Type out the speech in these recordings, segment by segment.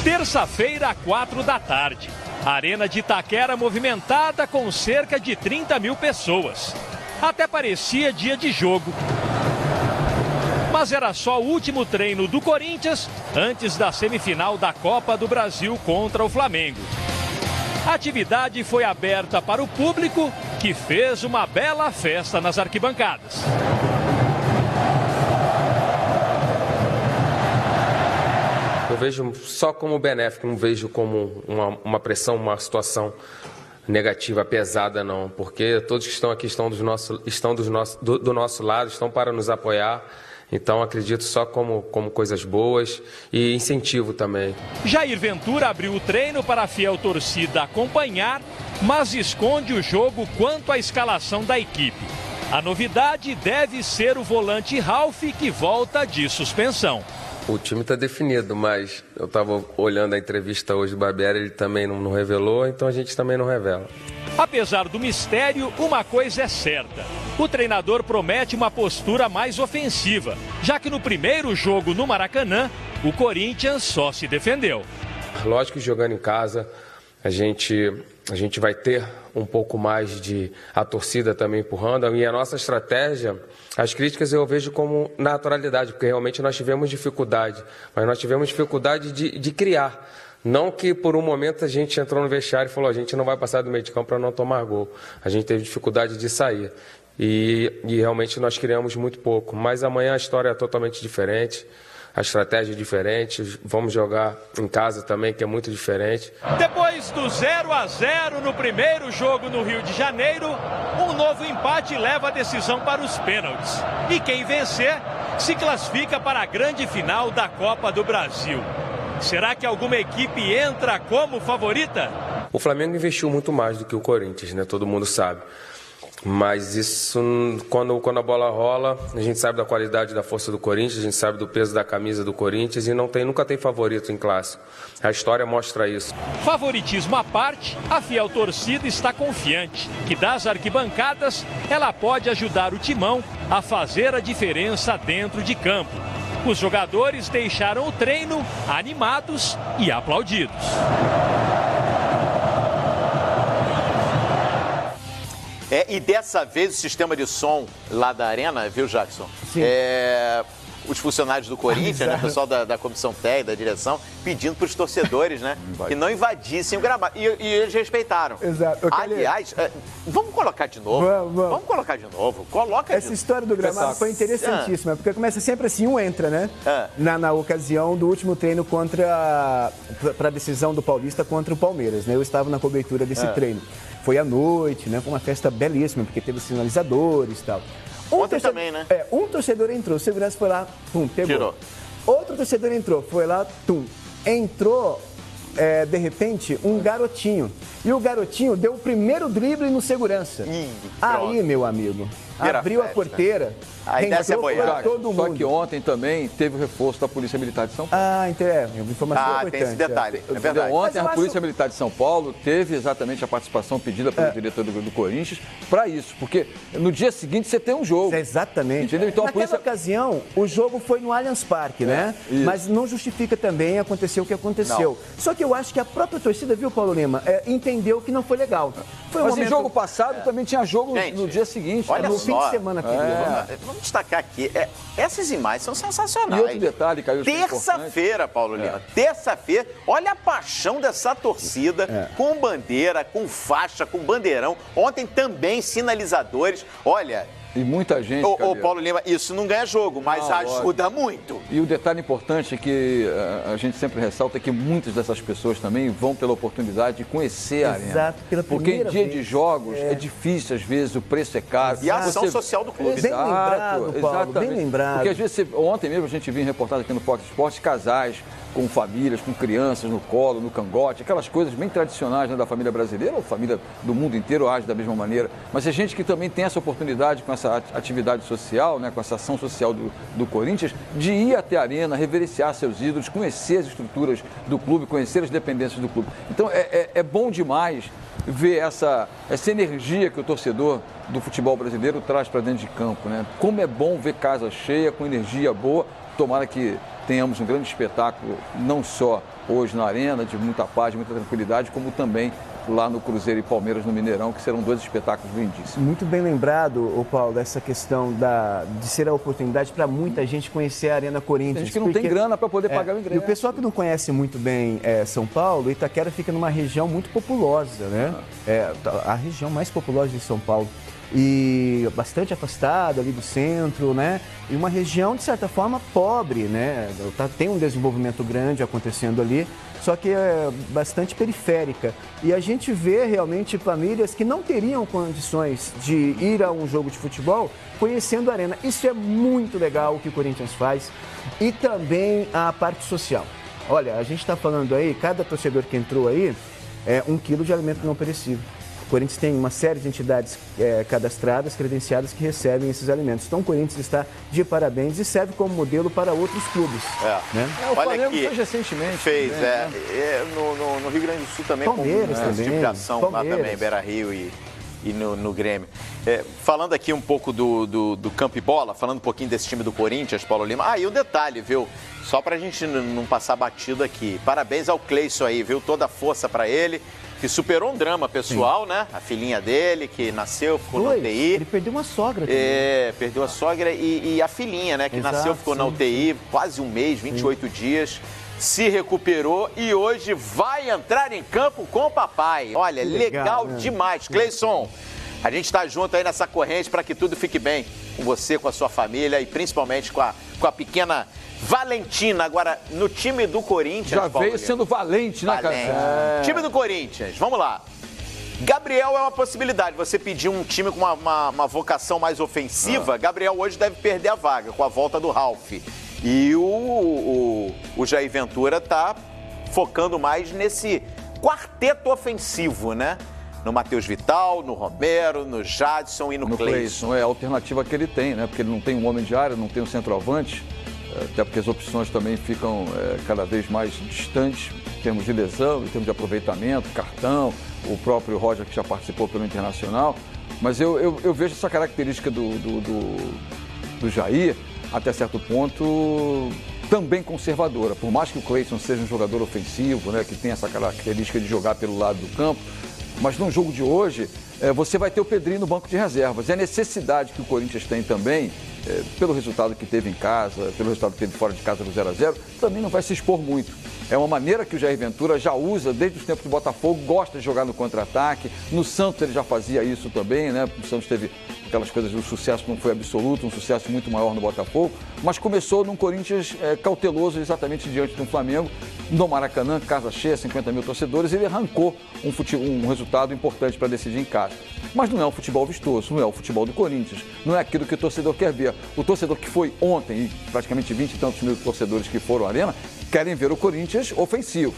Terça-feira, 4 da tarde. A Arena de Itaquera movimentada com cerca de 30 mil pessoas. Até parecia dia de jogo. Mas era só o último treino do Corinthians antes da semifinal da Copa do Brasil contra o Flamengo. A atividade foi aberta para o público, que fez uma bela festa nas arquibancadas. Eu vejo só como benéfico, não vejo como uma pressão, uma situação negativa, pesada, não. Porque todos que estão aqui estão do nosso lado, estão para nos apoiar. Então, acredito só como coisas boas e incentivo também. Jair Ventura abriu o treino para a fiel torcida acompanhar, mas esconde o jogo quanto à escalação da equipe. A novidade deve ser o volante Ralf, que volta de suspensão. O time está definido, mas eu estava olhando a entrevista hoje do Barbieri, ele também não revelou, então a gente também não revela. Apesar do mistério, uma coisa é certa. O treinador promete uma postura mais ofensiva, já que no primeiro jogo no Maracanã, o Corinthians só se defendeu. Lógico que jogando em casa, a gente vai ter um pouco mais de a torcida também empurrando. E a nossa estratégia, as críticas eu vejo como naturalidade, porque realmente nós tivemos dificuldade. Mas nós tivemos dificuldade de criar. Não que por um momento a gente entrou no vestiário e falou, a gente não vai passar do meio de campo para não tomar gol. A gente teve dificuldade de sair. E realmente nós criamos muito pouco. Mas amanhã a história é totalmente diferente. A estratégia é diferente, vamos jogar em casa também, que é muito diferente. Depois do 0-0 no primeiro jogo no Rio de Janeiro, um novo empate leva a decisão para os pênaltis. E quem vencer se classifica para a grande final da Copa do Brasil. Será que alguma equipe entra como favorita? O Flamengo investiu muito mais do que o Corinthians, né? Todo mundo sabe. Mas isso, quando a bola rola, a gente sabe da qualidade da força do Corinthians, a gente sabe do peso da camisa do Corinthians e nunca tem favorito em clássico. A história mostra isso. Favoritismo à parte, a fiel torcida está confiante que das arquibancadas ela pode ajudar o Timão a fazer a diferença dentro de campo. Os jogadores deixaram o treino animados e aplaudidos. E dessa vez o sistema de som lá da Arena, viu, Jackson? Sim. Os funcionários do Corinthians, né, o pessoal da comissão técnica, da direção, pedindo para os torcedores, né, que não invadissem o gramado. E eles respeitaram. Exato. Aliás, vamos colocar de novo. Vamos colocar de novo. Coloca Essa história do gramado foi interessantíssima, porque começa sempre assim, um entra, né? Na ocasião do último treino para a decisão do Paulista contra o Palmeiras, né? Eu estava na cobertura desse treino. Foi à noite, né? Foi uma festa belíssima, porque teve sinalizadores e tal. Ontem também, né? Um torcedor entrou, o segurança foi lá, pum, pegou. Tirou. Outro torcedor entrou, foi lá, tum. Entrou, de repente, um garotinho. E o garotinho deu o primeiro drible no segurança. Aí, meu amigo, abriu a porteira. Aí desce a boiada. Todo mundo. Só que ontem também teve o reforço da Polícia Militar de São Paulo. Informação importante. Tem esse detalhe, é verdade. Ontem a Polícia Militar de São Paulo teve exatamente a participação pedida pelo diretor do Corinthians para isso, porque no dia seguinte você tem um jogo. Exatamente. Entendeu? Então, naquela ocasião, o jogo foi no Allianz Parque, né? Isso. Mas não justifica também acontecer o que aconteceu. Não. Só que eu acho que a própria torcida, viu, Paulo Lima, entendeu que não foi legal. Foi Mas em jogo passado também tinha jogo no dia seguinte. Olha no só, fim de semana. Vamos destacar aqui, essas imagens são sensacionais. E outro detalhe, Caio, terça-feira, Paulo Lima, terça-feira, olha a paixão dessa torcida, com bandeira, com faixa, com bandeirão. Ontem também sinalizadores, olha... E muita gente, Ô, Paulo Lima, isso não ganha jogo, mas ajuda muito. E o detalhe importante é que a gente sempre ressalta que muitas dessas pessoas também vão pela oportunidade de conhecer a arena. Exato, pela primeira Porque em dia de jogos é difícil, às vezes, o preço é caro. E a ação social do clube. Bem lembrado, Paulo, exatamente. Bem lembrado. Porque às vezes, ontem mesmo a gente viu em reportagem aqui no Fox Sports, casais com famílias, com crianças no colo, no cangote, aquelas coisas bem tradicionais, né, da família brasileira, ou família do mundo inteiro age da mesma maneira. Mas é gente que também tem essa oportunidade com essa atividade social, né, com essa ação social do Corinthians, de ir até a arena, reverenciar seus ídolos, conhecer as estruturas do clube, conhecer as dependências do clube. Então é bom demais ver essa energia que o torcedor do futebol brasileiro traz para dentro de campo, né? Como é bom ver casa cheia, com energia boa. Tomara que tenhamos um grande espetáculo, não só hoje na Arena, de muita paz, de muita tranquilidade, como também lá no Cruzeiro e Palmeiras, no Mineirão, que serão 2 espetáculos lindíssimos. Muito bem lembrado, Paulo, essa questão de ser a oportunidade para muita gente conhecer a Arena Corinthians. Tem gente que não tem grana para poder pagar o ingresso. E o pessoal que não conhece muito bem São Paulo, Itaquera fica numa região muito populosa, né? A região mais populosa de São Paulo. E bastante afastada ali do centro, né? E uma região, de certa forma, pobre, né? Tem um desenvolvimento grande acontecendo ali, só que é bastante periférica. E a gente vê realmente famílias que não teriam condições de ir a um jogo de futebol conhecendo a Arena. Isso é muito legal o que o Corinthians faz. E também a parte social. Olha, a gente está falando aí, cada torcedor que entrou aí, 1 quilo de alimento não perecível. O Corinthians tem uma série de entidades cadastradas, credenciadas, que recebem esses alimentos. Então o Corinthians está de parabéns e serve como modelo para outros clubes. Né? O Flamengo fez recentemente. Fez, no Rio Grande do Sul também. Palmeiras com esse tipo de ação lá também, Beira-Rio e no Grêmio. Falando aqui um pouco do campo e bola, falando um pouquinho desse time do Corinthians, Paulo Lima. E um detalhe, viu? Só pra gente não passar batido aqui. Parabéns ao Cleison aí, viu? Toda a força pra ele. Que superou um drama pessoal, né? A filhinha dele, que nasceu, ficou na UTI. Ele perdeu uma sogra também. Perdeu a sogra e a filhinha, né? Que nasceu, ficou na UTI quase um mês, 28 dias. Se recuperou e hoje vai entrar em campo com o papai. Olha, legal demais. Cleison, a gente tá junto aí nessa corrente para que tudo fique bem com você, com a sua família e principalmente com a pequena Valentina. Agora, no time do Corinthians... Já veio sendo valente, né, cara? Time do Corinthians, vamos lá. Gabriel é uma possibilidade. Você pedir um time com uma vocação mais ofensiva, Gabriel hoje deve perder a vaga com a volta do Ralf. E o Jair Ventura tá focando mais nesse quarteto ofensivo, né? No Matheus Vital, no Romero, no Jadson e no Cleison. É a alternativa que ele tem, né? Porque ele não tem um homem de área, não tem um centroavante. Até porque as opções também ficam cada vez mais distantes em termos de lesão, em termos de aproveitamento, cartão, o próprio Roger que já participou pelo Internacional. Mas eu vejo essa característica do Jair, até certo ponto, também conservadora. Por mais que o Cleison seja um jogador ofensivo, né, que tem essa característica de jogar pelo lado do campo, mas no jogo de hoje, você vai ter o Pedrinho no banco de reservas. E a necessidade que o Corinthians tem também, pelo resultado que teve em casa, pelo resultado que teve fora de casa do 0-0, também não vai se expor muito. É uma maneira que o Jair Ventura já usa desde os tempos do Botafogo, gosta de jogar no contra-ataque. No Santos ele já fazia isso também, né? O Santos teve aquelas coisas, o sucesso não foi absoluto, um sucesso muito maior no Botafogo, mas começou num Corinthians cauteloso exatamente diante do Flamengo, no Maracanã, casa cheia, 50 mil torcedores, ele arrancou um resultado importante para decidir em casa. Mas não é um futebol vistoso, não é o futebol do Corinthians, não é aquilo que o torcedor quer ver. O torcedor que foi ontem, e praticamente 20 e tantos mil torcedores que foram à Arena, querem ver o Corinthians ofensivo.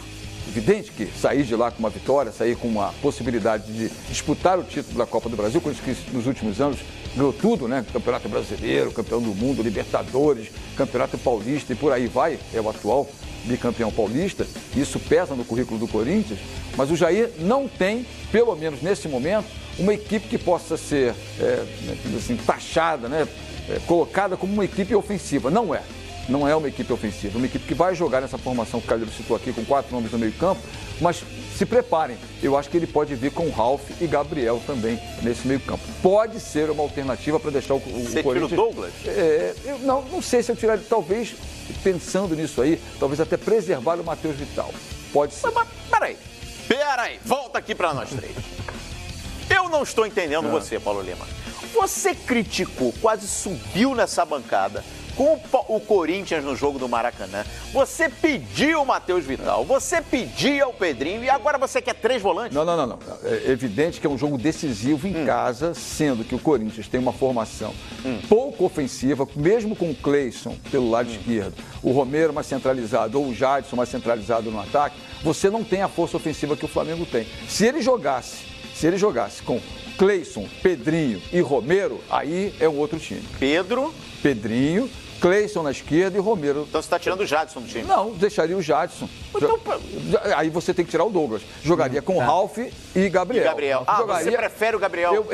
Evidente que sair de lá com uma vitória, sair com uma possibilidade de disputar o título da Copa do Brasil, coisa que nos últimos anos ganhou tudo, né? Campeonato Brasileiro, Campeão do Mundo, Libertadores, Campeonato Paulista e por aí vai, é o atual bicampeão paulista, isso pesa no currículo do Corinthians, mas o Jair não tem, pelo menos nesse momento, uma equipe que possa ser assim, taxada, né? Colocada como uma equipe ofensiva. Não é. Não é uma equipe ofensiva, uma equipe que vai jogar nessa formação que o Calheiro citou aqui, com 4 nomes no meio campo, mas se preparem, eu acho que ele pode vir com Ralf e Gabriel também nesse meio campo. Pode ser uma alternativa para deixar o Corinthians... Você tira o Douglas? Eu não sei se eu tirar, talvez, pensando nisso aí, talvez até preservar o Matheus Vital. Pode ser. Mas peraí, volta aqui para nós três. Eu não estou entendendo você, Paulo Lima. Você criticou, quase subiu nessa bancada com o Corinthians no jogo do Maracanã. Você pediu o Matheus Vital, você pediu o Pedrinho e agora você quer 3 volantes? Não. É evidente que é um jogo decisivo em casa, sendo que o Corinthians tem uma formação pouco ofensiva, mesmo com o Cleison pelo lado esquerdo, o Romero mais centralizado ou o Jadson mais centralizado no ataque, você não tem a força ofensiva que o Flamengo tem. Se ele jogasse com Cleison, Pedrinho e Romero, aí é um outro time. Pedrinho, Cleison na esquerda e Romero. Então você está tirando o Jadson do time? Não, deixaria o Jadson. Então, aí você tem que tirar o Douglas. Jogaria com Ralf e Gabriel. Você prefere o Gabriel?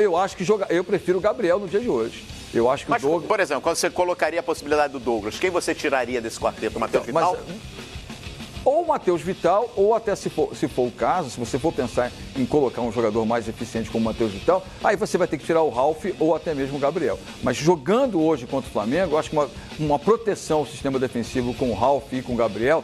Eu prefiro o Gabriel no dia de hoje. Eu acho que Mas, o Douglas... por exemplo, quando você colocaria a possibilidade do Douglas, quem você tiraria desse quarteto? O Matheus Vital? Ou o Matheus Vital, ou até se for o caso, se você for pensar em colocar um jogador mais eficiente como o Matheus Vital, aí você vai ter que tirar o Ralf ou até mesmo o Gabriel. Mas jogando hoje contra o Flamengo, eu acho que uma proteção ao sistema defensivo com o Ralf e com o Gabriel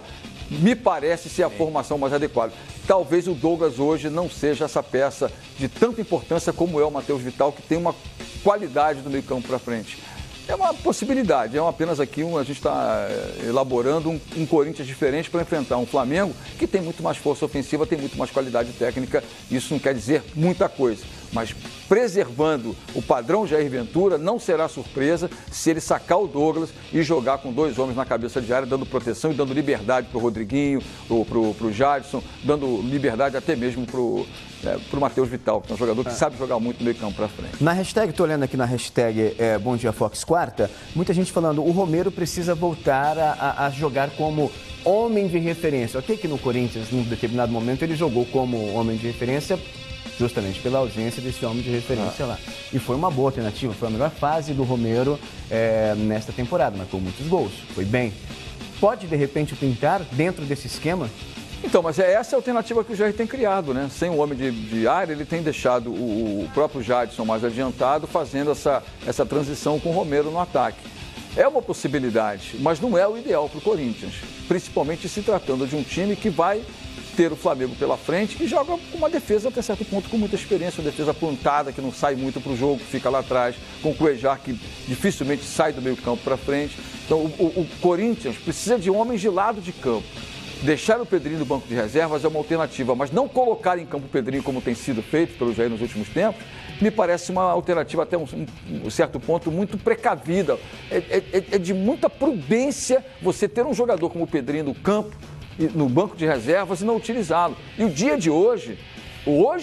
me parece ser a formação mais adequada. Talvez o Douglas hoje não seja essa peça de tanta importância como é o Matheus Vital, que tem uma qualidade do meio campo para frente. É uma possibilidade, apenas aqui a gente está elaborando um Corinthians diferente para enfrentar um Flamengo que tem muito mais força ofensiva, tem muito mais qualidade técnica. Isso não quer dizer muita coisa, mas preservando o padrão Jair Ventura, não será surpresa se ele sacar o Douglas e jogar com 2 homens na cabeça de área, dando proteção e dando liberdade para o Rodriguinho, para o Jadson, dando liberdade até mesmo para o Matheus Vital, que é um jogador que sabe jogar muito no meio campo para frente. Na hashtag, estou olhando aqui na hashtag Bom Dia Fox Quarta, muita gente falando o Romero precisa voltar a jogar como homem de referência. Ok que no Corinthians, num determinado momento, ele jogou como homem de referência justamente pela ausência desse homem de referência lá. E foi uma boa alternativa, foi a melhor fase do Romero nesta temporada, marcou muitos gols, foi bem. Pode, de repente, pintar dentro desse esquema? Então, mas essa é a alternativa que o Jair tem criado, né? Sem o homem de área, ele tem deixado o próprio Jadson mais adiantado, fazendo essa transição com o Romero no ataque. É uma possibilidade, mas não é o ideal para o Corinthians, principalmente se tratando de um time que vai ter o Flamengo pela frente e joga com uma defesa até certo ponto com muita experiência, uma defesa plantada que não sai muito para o jogo, fica lá atrás, com o Cuejar que dificilmente sai do meio campo para frente. Então o Corinthians precisa de homens de lado de campo. Deixar o Pedrinho no banco de reservas é uma alternativa, mas não colocar em campo o Pedrinho como tem sido feito pelo Jair nos últimos tempos, me parece uma alternativa até um certo ponto muito precavida. É de muita prudência você ter um jogador como o Pedrinho no campo, no banco de reservas e não utilizá-lo. E o dia de hoje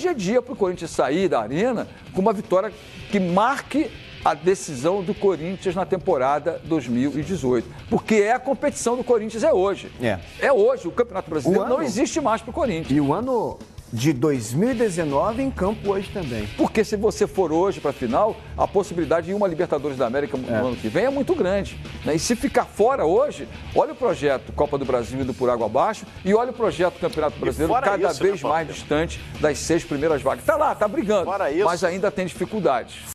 é dia para o Corinthians sair da arena com uma vitória que marque a decisão do Corinthians na temporada 2018. Porque a competição do Corinthians é hoje. É hoje. O Campeonato Brasileiro não existe mais para o Corinthians. E o ano de 2019 em campo hoje também. Porque se você for hoje para a final, a possibilidade de ir uma Libertadores da América no ano que vem é muito grande. Né? E se ficar fora hoje, olha o projeto Copa do Brasil indo por água abaixo e olha o projeto Campeonato Brasileiro cada vez mais distante das 6 primeiras vagas. Está lá, está brigando, mas ainda tem dificuldades.